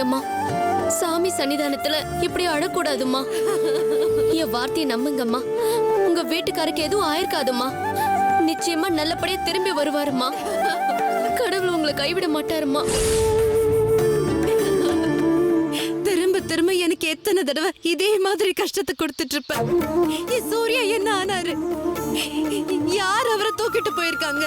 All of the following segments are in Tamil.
அழாதீங்கம்மா. சாமி சன்னிதானத்துல இப்படி அழக்கூடாதும்மா. என் வார்த்தையை நம்புங்கம்மா. உங்க வீட்டுக்காருக்கு எதுவும் ஆயிருக்காதும்மா. நிச்சயமா நல்லபடியா திரும்பி வருவாருமா. கடவுள் உங்களை கைவிட மாட்டாருமா. திரும்ப திரும்ப எனக்கு எத்தனை தடவை இதே மாதிரி கஷ்டத்தை கொடுத்துட்டு இருப்பேன். என் சூர்யா என்ன ஆனாரு? யார் அவரை தூக்கிட்டு போயிருக்காங்க?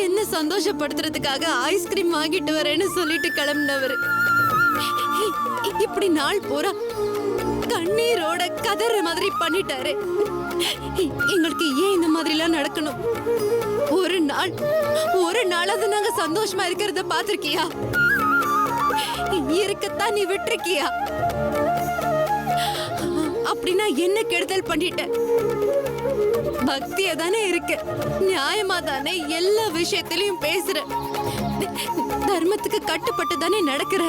என்ன சந்தோஷப்படுத்துறதுக்காக ஐஸ்கிரீம் வாங்கிட்டு வரேன்னு சொல்லிட்டு கிளம்பினவரு இப்படி நாள் பூரா கண்ணீரோட கதற மாதிரி பண்ணிட்டாரு. எங்களுக்கு ஏன் இந்த மாதிரி எல்லாம் நடக்கணும்? ஒரு நாளாவது நாங்க சந்தோஷமா இருக்கிறத பாத்திருக்கியா? இருக்கத்தான் நீ விட்டுருக்கியா? அப்படின்னா என்ன கெடுதல் பண்ணிட்ட? பக்தியா தானே இருக்கு, நியாயமா தானே எல்லா விஷயத்திலையும் பேசுற, தர்மத்துக்கு கட்டுப்பட்டு தானே நடக்கிற,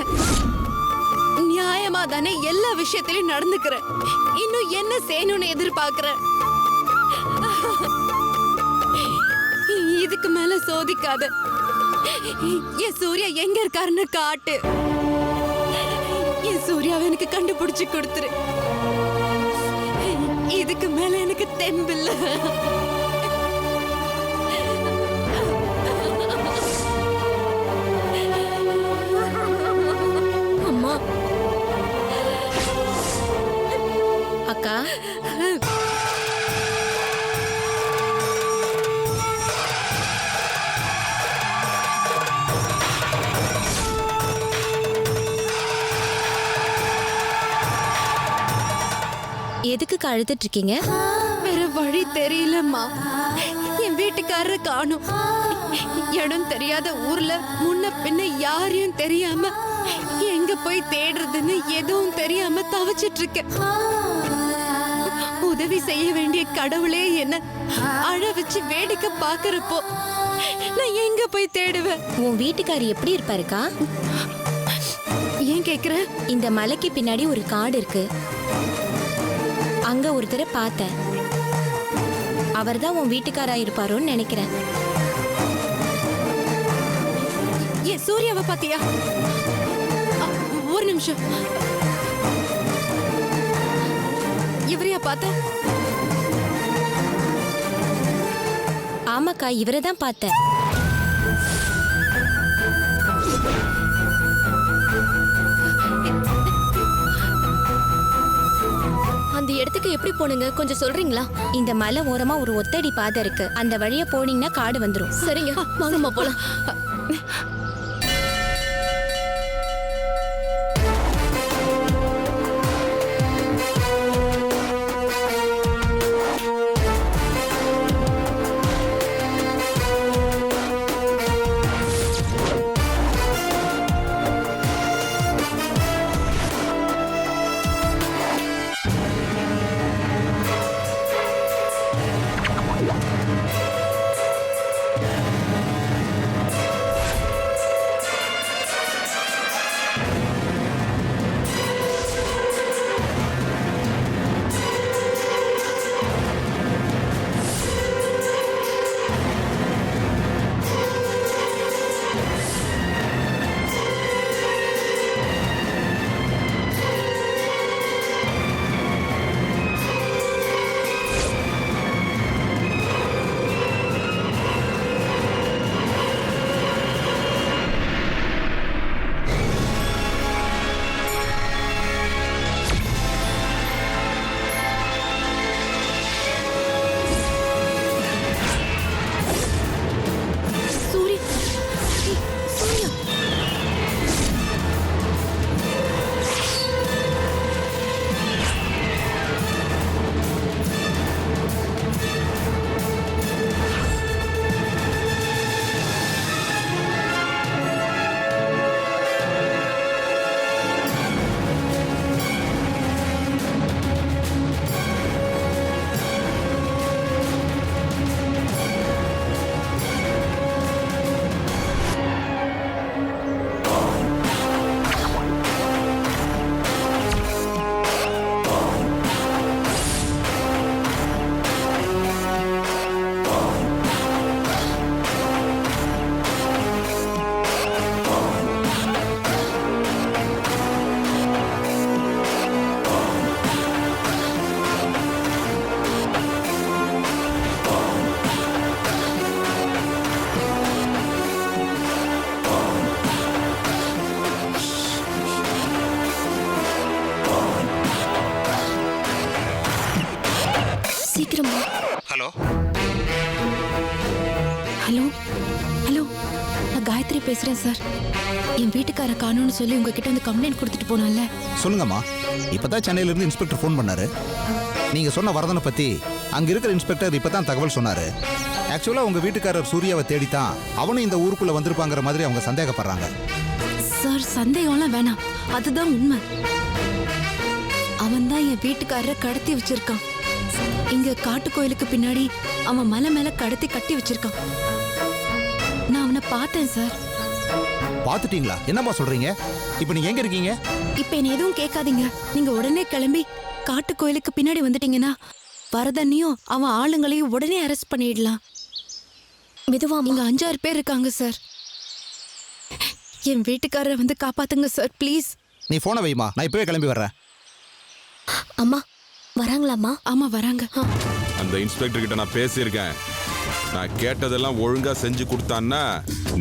நியாயமா தானே எல்லா விஷயத்திலையும் நடந்துக்கிற. இன்னும் என்ன செய்யணும்னு எதிர்பார்க்கிற? இதுக்கு மேல சோதிக்காத. என் சூர்யா எங்க இருக்காருன்னு காட்டு. என் சூர்யாவை எனக்கு கண்டுபிடிச்சு கொடுத்துரு. இதுக்கு மேல எனக்கு தெம்பில்ல. அம்மா. அக்கா, எதுக்கு அழுதுட்டு இருக்கீங்க? வேற வழி தெரியலம்மா. என் வீட்டுக்காரரை காணும். இடம் தெரியாத ஊர்ல முன்ன பின்ன யாரையும் தெரியாம எங்க போய் தேடுறதுன்னு எதுவும் தெரியாம தவிச்சிட்டு இருக்கேன். உதவி செய்ய வேண்டிய கடவுளே என்ன அழ வச்சு வேடிக்கை பாக்குறப்போ நான் எங்க போய் தேடுவேன்? உன் வீட்டுக்காரி எப்படி இருப்பாருக்கா? ஏன் கேக்குற? இந்த மலைக்கு பின்னாடி ஒரு காடு இருக்கு. அங்க ஒருத்தரை பார்த்தேன். அவர்தான் உன் வீட்டுக்காரா இருப்பாரோன்னு நினைக்கிறேன். ஏன் சூர்யாவை பாத்தியா? ஒரு நிமிஷம். இவரையா பார்த்த? ஆமாக்கா, இவரை தான் பார்த்தேன். அந்த இடத்துக்கு எப்படி போனுங்க கொஞ்சம் சொல்றீங்களா? இந்த மலை ஓரமா ஒரு ஒத்தடி பாதை இருக்கு. அந்த வழியா போனீங்கன்னா காடு வந்துரும். சரிங்க, வாங்கம்மா போலாம். ஹலோ ஹலோ, நான் காயத்ரி பேசுறேன் சார். என் வீட்டுக்கார காணோன்னு சொல்லி உங்ககிட்ட வந்து கம்ப்ளைண்ட் கொடுத்துட்டு போனால. சொல்லுங்கம்மா. இப்பதான் சென்னையில இருந்து இன்ஸ்பெக்டர் ஃபோன் பண்ணாரு. நீங்க சொன்ன வரதனை பத்தி அங்க இருக்கிற இன்ஸ்பெக்டர் இப்பதான் தகவல் சொன்னாரு. ஆக்சுவலா உங்க வீட்டுக்காரர் சூர்யாவை தேடித்தான் அவனும் இந்த ஊருக்குள்ள வந்திருப்பாங்கிற மாதிரி அவங்க சந்தேகப்படுறாங்க. சார் சந்தேகம்லாம் வேணாம், அதுதான் உண்மை. அவன் தான் என் வீட்டுக்காரரை கடத்தி வச்சிருக்கான். இங்க காட்டு கோயிலுக்கு பின்னாடி அவன் மலை மேல கடத்தி கட்டி வச்சிருக்கான். நான் அவனை பார்த்தேன் சார். பாத்துட்டீங்களா? என்னம்மா சொல்றீங்க? இப்ப நீங்க எங்க இருக்கீங்க? இப்ப என்ன எதுவும் கேட்காதீங்க. நீங்க உடனே கிளம்பி காட்டு கோயிலுக்கு பின்னாடி வந்துட்டீங்கன்னா வரதன்னையும் அவன் ஆளுங்களையும் உடனே அரெஸ்ட் பண்ணிடலாம். மெதுவா இங்க 5-6 பேர் இருக்காங்க சார். என் வீட்டுக்காரரை வந்து காப்பாத்துங்க சார், ப்ளீஸ். நீ போனை வைமா, நான் இப்பவே கிளம்பி வர்றேன். அம்மா வராங்களாம்மா? ஆமா வராங்க. அந்த இன்ஸ்பெக்டர் கிட்ட நான் பேசியிருக்கேன். நான் கேட்டதெல்லாம் ஒழுங்கா செஞ்சு கொடுத்தான்னா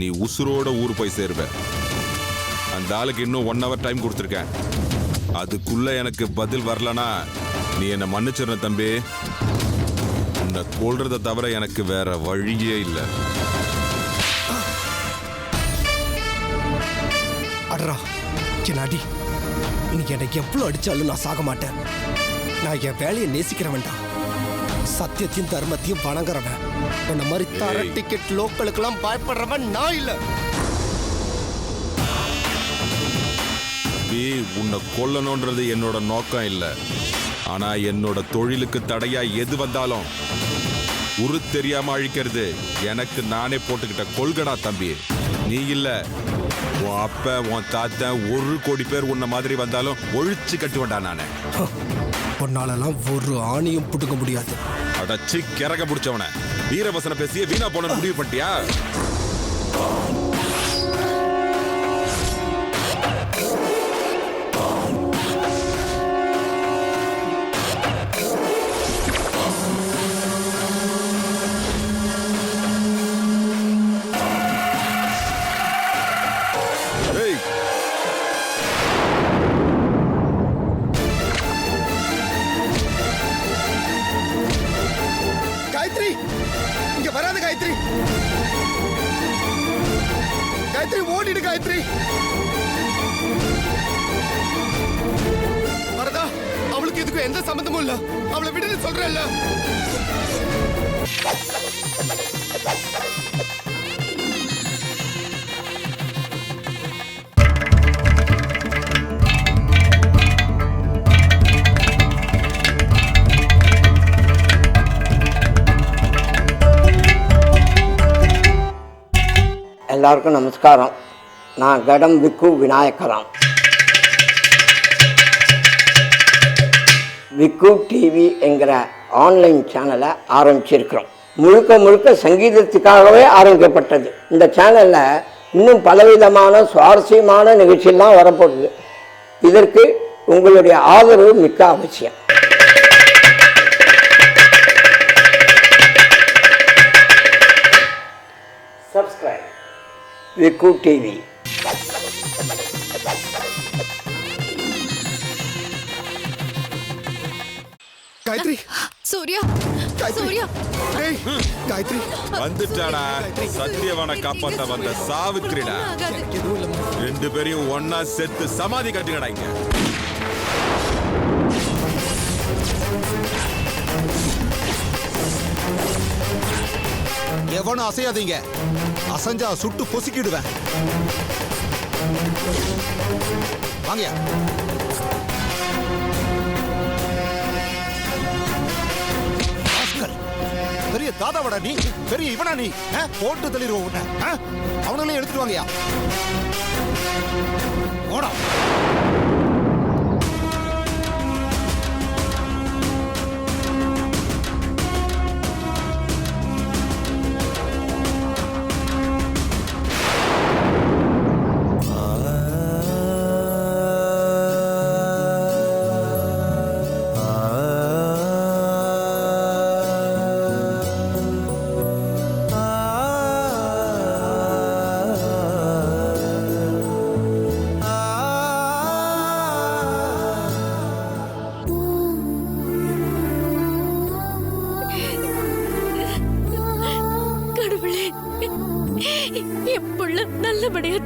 நீ உசுரோட ஊர் போய் சேருவ. அந்த ஆளுக்கு இன்னும் 1 hour டைம் கொடுத்துருக்கேன். அதுக்குள்ள எனக்கு பதில் வரலனா நீ என்னை மன்னிச்சிடுற தம்பி. உன்னை கொல்றதை தவிர எனக்கு வேற வழியே இல்லை. அடரா என் அடி, இன்னைக்கு என்னை எவ்வளோ அடிச்சாலும் நான் சாக மாட்டேன். நான் என் வேலையை நேசிக்கிறவன்டா, சத்தியத்தையும் தர்மத்தையும் வணங்குறவன். உன்ன மாதிரி தர டிக்கெட் லோக்கலுக்கெல்லாம் பயப்படுறவன் நான் இல்லை. உன்னை கொல்லணுன்றது என்னோட நோக்கம் இல்லை. ஆனா என்னோட தொழிலுக்கு தடையா எது வந்தாலும் உரு தெரியாம அழிக்கிறது எனக்கு நானே போட்டுக்கிட்ட கொள்கடா தம்பி. நீ இல்ல, உன் அப்ப உன் தாத்தன் 1 கோடி பேர் உன்ன மாதிரி வந்தாலும் ஒழிச்சு கட்டுவேன்டா நானே. உன்னாலெல்லாம் ஒரு ஆணியும் புடுங்க முடியாது. அடச்சி கிறக பிடிச்சவன வீரவசன பேசிய வீணா போன முடிவு பண்ணிட்டியா? காயத்ரி, இங்க வராத காயத்ரி. காயத்ரி ஓடிடு காயத்ரி. வரதா, அவளுக்கு இதுக்கு எந்த சம்பந்தமும் இல்ல. அவளை விடுன்னு சொல்றேன்ல. எல்லாருக்கும் நமஸ்காரம். நான் கடம் விக்கு விநாயகராம். விக்கு டிவி என்கிற ஆன்லைன் சேனலை ஆரம்பிச்சிருக்கிறோம். முழுக்க முழுக்க சங்கீதத்துக்காகவே ஆரம்பிக்கப்பட்டது. இந்த சேனலில் இன்னும் பலவிதமான சுவாரஸ்யமான நிகழ்ச்சியெல்லாம் வரப்போகுது. இதற்கு உங்களுடைய ஆதரவு மிக்க அவசியம். சப்ஸ்கிரைப் விக்கு டிவி. காயத்ரி, சூர்யா, சூர்யா. டேய் காயத்ரி, வந்துட்டாடா சத்தியவான காப்பாத்த வந்த சாவித்திரிடா. எதுவும் இல்லம்மா. 2 பேரையும் ஒன்னா செத்து சமாதி கட்டுங்கடா இங்க. எவனும் அசையாதீங்க. அசஞ்சா சுட்டு பொசுக்கிடுவேன். வாங்கயா. பெரிய தாதாவடா நீ, பெரிய இவனா நீ? போட்டு தள்ளிடுவோம் உன்னை. அவனுங்களே எடுத்துட்டு வாங்கயா. ஓடா.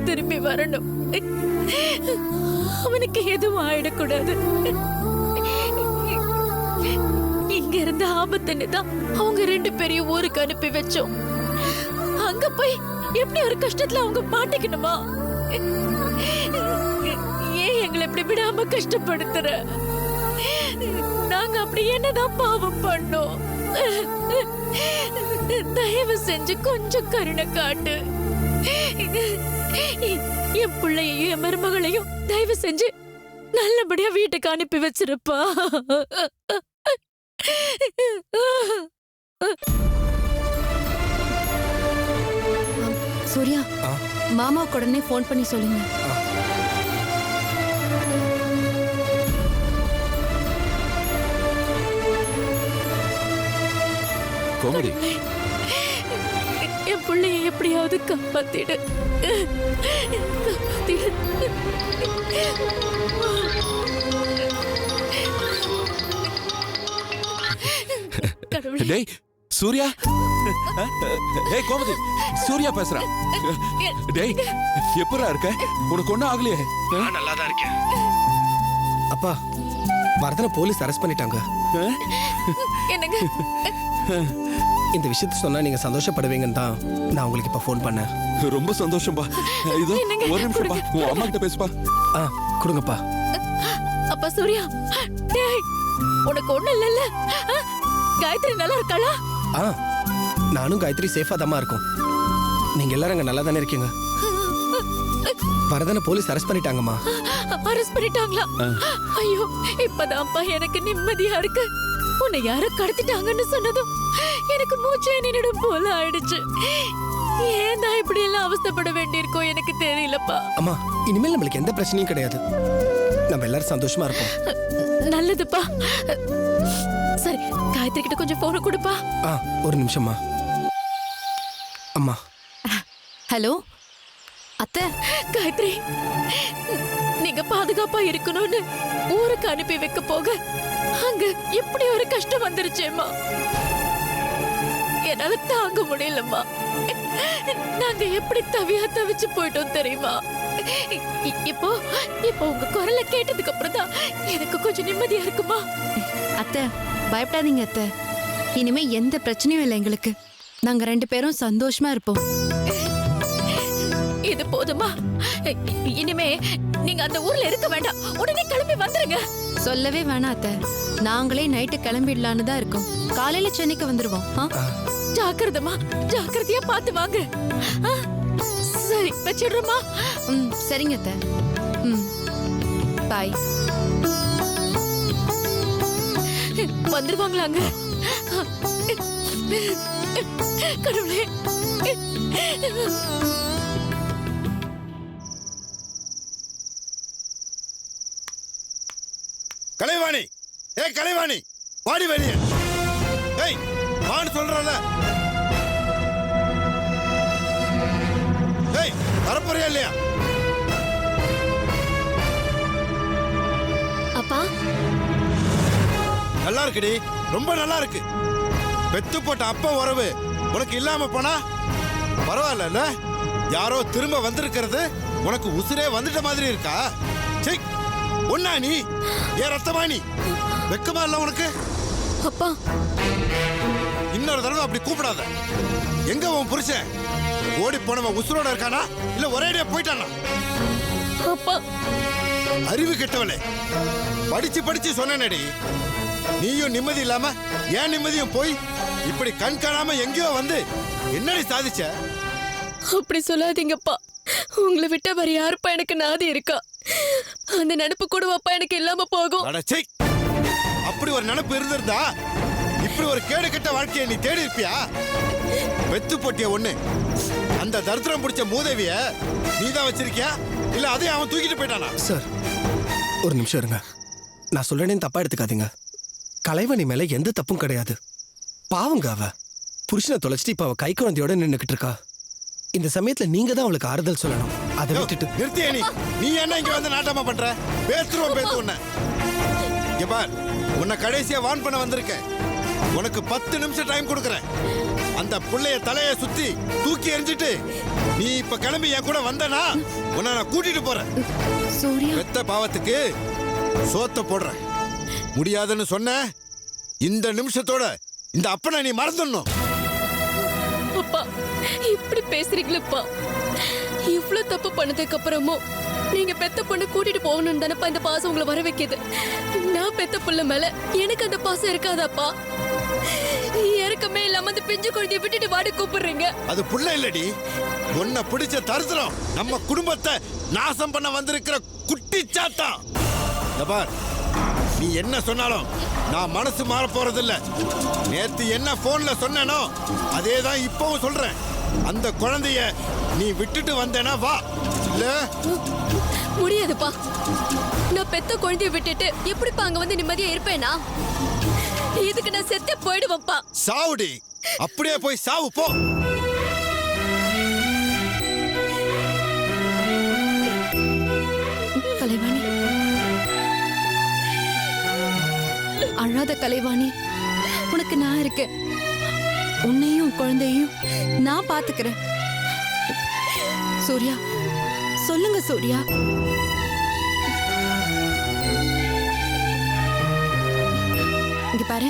திரும்பி வரணும். அவனுக்கு எதுவும் ஆயிடக்கூடாது. இங்க இருந்த ஆபத்துன்னு தான் அவங்க 2 பேரையும் ஊருக்கு அனுப்பி வச்சோம். அங்க போய் எப்படி ஒரு கஷ்டத்துல அவங்க மாட்டிக்கணுமா? ஏன் எங்களை இப்படி விடாம கஷ்டப்படுத்துற? நாங்க அப்படி என்னதான் பாவம் பண்ணோம்? தயவு செஞ்சு கொஞ்சம் கருணை காட்டு. என் பிள்ளையையும் என் மருமகளையும் தயவு செஞ்சு நல்லபடியா வீட்டுக்கு அனுப்பி வச்சிருப்பா. சூர்யா, மாமாவுக்கு உடனே ஃபோன் பண்ணி சொல்லுங்க. கோமதி, என் பிள்ளைய எப்படியாவது காப்பாத்திடு. காப்பாத்திடு. கடவுளே. டேய் சூர்யா. ஏய் கோமதி, சூர்யா பேசுறான். டேய் எப்பரா இருக்க? உனக்கு ஒண்ணும் ஆகலையே? நான் நல்லா தான் இருக்கேன். அப்பா, வரதனை போலீஸ் அரெஸ்ட் பண்ணிட்டாங்க. என்னங்க? இந்த விஷயத்த சொன்னா நீங்க சந்தோஷப்படுவீங்கன்னு தான் நான் உங்களுக்கு இப்ப ஃபோன் பண்ணேன். ரொம்ப சந்தோஷம்பா. இதோ ஒரு நிமிஷம் பா, உன் அம்மா கிட்ட பேசுப்பா. கொடுங்கப்பா. அப்பா சூர்யா, டேய் உனக்கு ஒண்ணு இல்லல்ல? காயத்ரி நல்லா இருக்காளா? நானும் காயத்ரி சேஃபா தாமா இருக்கும். நீங்க எல்லாரும் அங்க நல்லா தானே இருக்கீங்க? வரதனை போலீஸ் அரெஸ்ட் பண்ணிட்டாங்கம்மா. அரெஸ்ட் பண்ணிட்டாங்களா? ஐயோ, இப்பதான்ப்பா எனக்கு நிம்மதியா இருக்கு. உன்னை யாரோ கடத்திட்டாங்கன்னு சொன்னதும் எனக்கு மூச்சே நின்னுடும் போல ஆயிடுச்சு. ஏன் நான் இப்படி எல்லாம் அவஸ்தைப்பட வேண்டியிருக்கோ எனக்கு தெரியலப்பா. அம்மா, இனிமேல் நம்மளுக்கு எந்த பிரச்சனையும் கிடையாது. நம்ம எல்லாரும் சந்தோஷமா இருப்போம். நல்லதுப்பா. சரி, காயத்ரி கிட்ட கொஞ்சம் போன கொடுப்பா. ஒரு நிமிஷம்மா. அம்மா. ஹலோ அத்தை. காயத்ரி, நீங்க பாதுகாப்பா இருக்கணும்னு ஊருக்கு அனுப்பி வைக்க போக அங்க இப்படி ஒரு கஷ்டம் வந்துருச்சேம்மா. என்னால தாங்க முடியலம்மா. நாங்க எப்படி தவிச்சு போயிட்டோம் தெரியுமா? இப்போ இப்போ உங்க குரலை கேட்டதுக்கு அப்புறம் தான் எனக்கு கொஞ்சம் நிம்மதியா இருக்குமா. அத்தை பயப்படாதீங்க அத்தை. இனிமே எந்த பிரச்சனையும் இல்லை எங்களுக்கு. நாங்க 2 பேரும் சந்தோஷமா இருப்போம். இது போதுமா? இனிமே நீங்க அந்த ஊர்ல இருக்க வேண்டாம். உடனே கிளம்பி வந்துருங்க. சொல்லவே வேணாம் அத்தை. நாங்களே நைட்டு கிளம்பிடலான்னு தான் இருக்கோம். காலையில சென்னைக்கு வந்துருவோம். ஜாக்கிரதமா, ஜாக்கிரதையா பார்த்து வாங்க. சரி, வச்சிடுறோமா? சரிங்க அத்தை. பாய். வந்துருவாங்களாங்க? கடவுளே. கலைவாணி, கலைவாணி, வாடி வெளிய. ஏய், வான்னு சொல்றல. ஏய், வரப்போறியா இல்லையா? அப்பா, நல்லா இருக்குடி, ரொம்ப நல்லா இருக்கு. பெத்து போட்ட அப்ப உறவு உனக்கு இல்லாம போனா பரவாயில்ல. யாரோ திரும்ப வந்திருக்கிறது உனக்கு உசுரே வந்துட்ட மாதிரி இருக்கா? சரி, ஒன்னா நீ ஏன் ரத்தமா? நீ வெக்கமா இல்ல உனக்கு? அப்பா, இன்னொரு தடவை அப்படி கூப்பிடாத. எங்க உன் புருஷன்? ஓடி போனவன் உசுரோட இருக்கானா இல்ல ஒரேடியா போயிட்டானா? அப்பா, அறிவு கெட்டவளே, படிச்சு படிச்சு சொன்னேனடி. நீயும் நிம்மதி இல்லாம ஏன் நிம்மதியும் போய் இப்படி கண் காணாம எங்கேயோ வந்து என்னடி சாதிச்ச? அப்படி சொல்லாதீங்கப்பா. உங்களை விட்ட வேற யாருப்பா எனக்கு நாதி இருக்கா? அந்த நினைப்பு கூட அப்பா எனக்கு இல்லாம போகும். அடச்சை, அப்படி ஒரு நினைப்பு இருந்திருந்தா இப்படி ஒரு கேடு கெட்ட வாழ்க்கையை நீ தேடி இருப்பியா? வெத்து போட்டிய ஒண்ணு. அந்த தரித்திரம் பிடிச்ச மூதேவிய நீதான் வச்சிருக்கியா இல்ல அதையும் அவன் தூக்கிட்டு போயிட்டானா? சார், ஒரு நிமிஷம் இருங்க. நான் சொல்றேன்னு தப்பா எடுத்துக்காதீங்க. கலைவணி மேல எந்த தப்பும் கிடையாது. பாவங்க அவ. புருஷனை தொலைச்சிட்டு இப்ப அவ கை குழந்தையோட நின்னுக்கிட்டு இருக்கா. இந்த சமயத்துல நீங்க தான் அவளுக்கு ஆறுதல் சொல்லணும். அதை விட்டுட்டு நிறுத்திய நீ என்ன இங்க வந்து நாட்டமா பண்ற? பேத்துருவோம் பேத்து உன்னை. இங்க பார், உன்னை கடைசியா வான் பண்ண வந்திருக்கேன். உனக்கு 10 நிமிஷம் டைம் கொடுக்குறேன். அந்த புள்ளைய தலைய சுத்தி தூக்கி எறிஞ்சிட்டு நீ இப்ப கிளம்பி என் கூட வந்தனா உன்னை நான் கூட்டிட்டு போறேன். சூர்யா பெத்த பாவத்துக்கு சோத்த போடுறேன். முடியாதுன்னு சொன்ன இந்த நிமிஷத்தோட இந்த அப்பனை நீ மறந்துடணும். அப்பா இப்படி பேசுறீங்களப்பா? இவ்ளோ தப்பு பண்ணதுக்கு அப்புறமும் நீங்க பெத்த பொண்ணு கூட்டிட்டு போகணும்னு தானப்பா இந்த பாசம் உங்களை வர வைக்குது. நான் பெத்த புள்ள மேல எனக்கு அந்த பாசம் இருக்காதாப்பா? இறக்கமே இல்லாம அந்த பிஞ்சு குழந்தைய விட்டுட்டு வாடி கூப்பிடுறீங்க. அது புள்ள இல்லடி, உன்னை பிடிச்ச தரித்திரம், நம்ம குடும்பத்தை நாசம் பண்ண வந்திருக்கிற குட்டி சாத்தா. பார், நீ என்ன சொன்னாலும் நான் மனசு மாற போறதில்ல. நேத்து என்ன போன்ல சொன்னேனோ அதே தான் இப்பவும் சொல்றேன். அந்த குழந்தைய நீ விட்டுட்டு வந்தேனா வா, இல்ல முடியாதுப்பா. நான் பெத்த குழந்தைய விட்டுட்டு எப்படிப்பா அங்க வந்து நிம்மதியா இருப்பேனா? இதுக்கு நான் செத்தே போயிடுவேன்ப்பா. சாவுடி, அப்படியே போய் சாவு போ. கலைவாணி, அழாத கலைவாணி, உனக்கு நான் இருக்கேன். உன்னையும் குழந்தையும் நான் பாத்துக்கிறேன். சூர்யா, சொல்லுங்க சூர்யா. இங்க பாரு,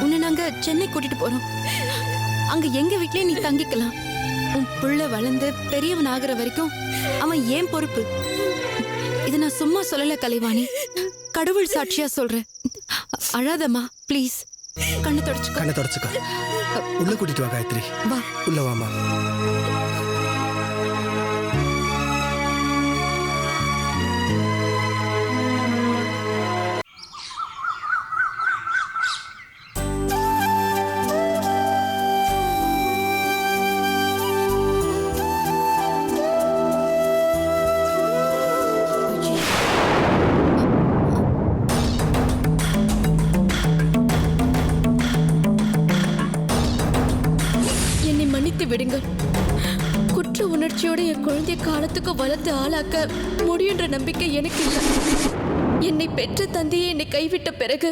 உன்னை நாங்க சென்னை கூட்டிட்டு போறோம். அங்க எங்க வீட்லயே நீ தங்கிக்கலாம். உன் புள்ள வளர்ந்து பெரியவன் ஆகுற வரைக்கும் அவன் ஏன் பொறுப்பு. இதை நான் சும்மா சொல்லல கலைவாணி, கடவுள் சாட்சியா சொல்றேன். அழாதம்மா ப்ளீஸ். கண்ணை தொடச்சுக்கோ. கண்ணை தொடச்சுக்கோ. உள்ள கூட்டிட்டு வா காயத்ரி. வா. உள்ள வாமா. என்னை மன்னித்து விடுங்கள். குற்ற உணர்ச்சியோட என் குழந்தைய காலத்துக்கு வளர்த்து ஆளாக்க முடியுன்ற நம்பிக்கை எனக்கு இல்லை. என்னை பெற்ற தந்தையை என்னை கைவிட்ட பிறகு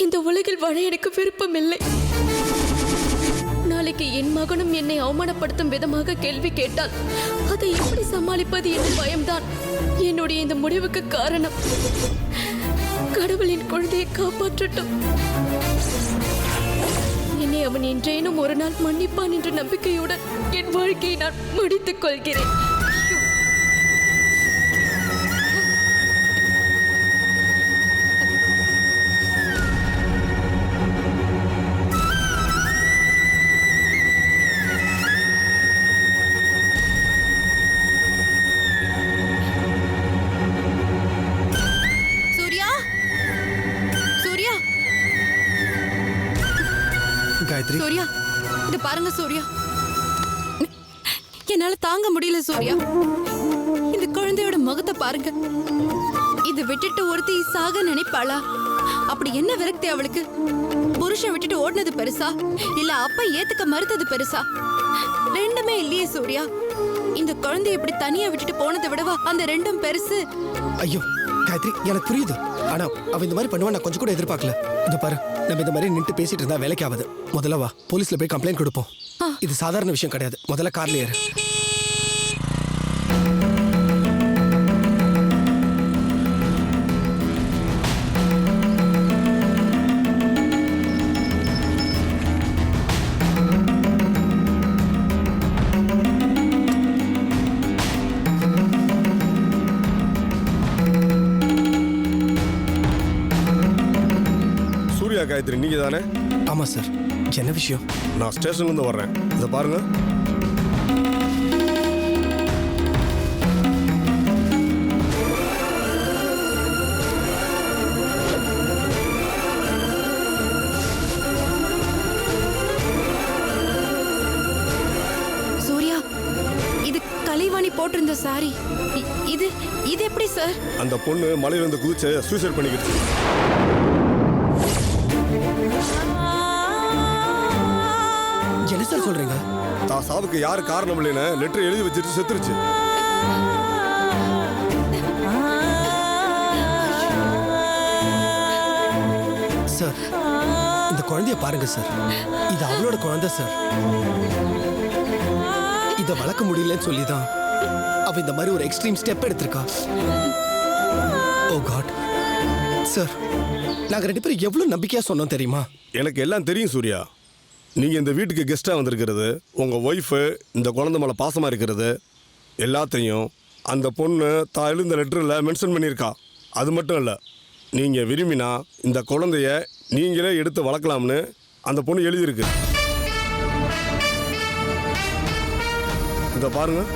இந்த உலகில் வாழ எனக்கு விருப்பம் இல்லை. நாளைக்கு என் மகனும் என்னை அவமானப்படுத்தும் விதமாக கேள்வி கேட்டால் அதை எப்படி சமாளிப்பது என்ற பயம்தான் என்னுடைய இந்த முடிவுக்கு காரணம். கடவுளின் குழந்தையை காப்பாற்றட்டும். என்னை அவன் என்றேனும் ஒரு நாள் மன்னிப்பான் என்ற நம்பிக்கையுடன் என் வாழ்க்கையை நான் முடித்துக் கொள்கிறேன். சூர்யா, சூர்யா, காயத்ரி. சூர்யா, இது பாருங்க சூர்யா, என்னால தாங்க முடியல சூர்யா. இந்த குழந்தையோட முகத்தை பாருங்க. இது விட்டுட்டு ஒருத்தி சாக நினைப்பாளா? அப்படி என்ன விரக்தி அவளுக்கு? புருஷன் விட்டுட்டு ஓடினது பெருசா, இல்ல அப்பா ஏத்துக்க மறுத்தது பெருசா? ரெண்டுமே இல்லையே சூர்யா. இந்த குழந்தைய இப்படி தனியா விட்டுட்டு போனதை விடவா அந்த ரெண்டும் பெருசு? ஐயோ காயத்ரி, எனக்கு புரியுது. ஆனா அவ இந்த மாதிரி பண்ணுவா நான் கொஞ்சம் கூட எதிர்பார்க்கல. இந்த பாரு, நம்ம இந்த மாதிரி நின்று பேசிட்டு இருந்தா வேலைக்கு ஆகுது. முதல்ல வா, போலீஸ்ல போய் கம்ப்ளைண்ட் கொடுப்போம். இது சாதாரண விஷயம் கிடையாது. முதல்ல கார்ல ஏறு. காயத்ரி, நீங்க தானே? ஆமா சார். என்ன விஷயம்? நான் ஸ்டேஷன்ல இருந்து வர்றேன். இதை பாருங்க. சூர்யா, இது கலைவாணி போட்டிருந்த சாரி. இது இது எப்படி சார்? அந்த பொண்ணு மலையில இருந்து குதிச்சு சூசைட் பண்ணிக்கிட்டு. என்ன சார் சொல்றீங்க? தான் சாவுக்கு யாரு காரணம் இல்லைன்னு லெட்டர் எழுதி வச்சிட்டு செத்துருச்சு. சார், இந்த குழந்தைய சூர்யா பாருங்க சார், இது அவளோட குழந்தை சார். இதை வளர்க்க முடியலன்னு சொல்லிதான் அவ இந்த மாதிரி ஒரு எக்ஸ்ட்ரீம் ஸ்டெப் எடுத்திருக்கா. ஓ காட் சார், நாங்க 2 பேரும் எவ்வளவு நம்பிக்கையா சொன்னோம் தெரியுமா? எனக்கு எல்லாம் தெரியும் சூர்யா. நீங்கள் இந்த வீட்டுக்கு கெஸ்ட்டாக வந்திருக்கிறது, உங்கள் ஒய்ஃபு இந்த குழந்தை மேலே பாசமாக இருக்கிறது எல்லாத்தையும் அந்த பொண்ணு தான் எழுந்த லெட்டரில் மென்ஷன் பண்ணியிருக்கா. அது மட்டும் இல்லை, நீங்கள் விரும்பினா இந்த குழந்தைய நீங்களே எடுத்து வளர்க்கலாம்னு அந்த பொண்ணு எழுதியிருக்கு. இதை பாருங்கள்.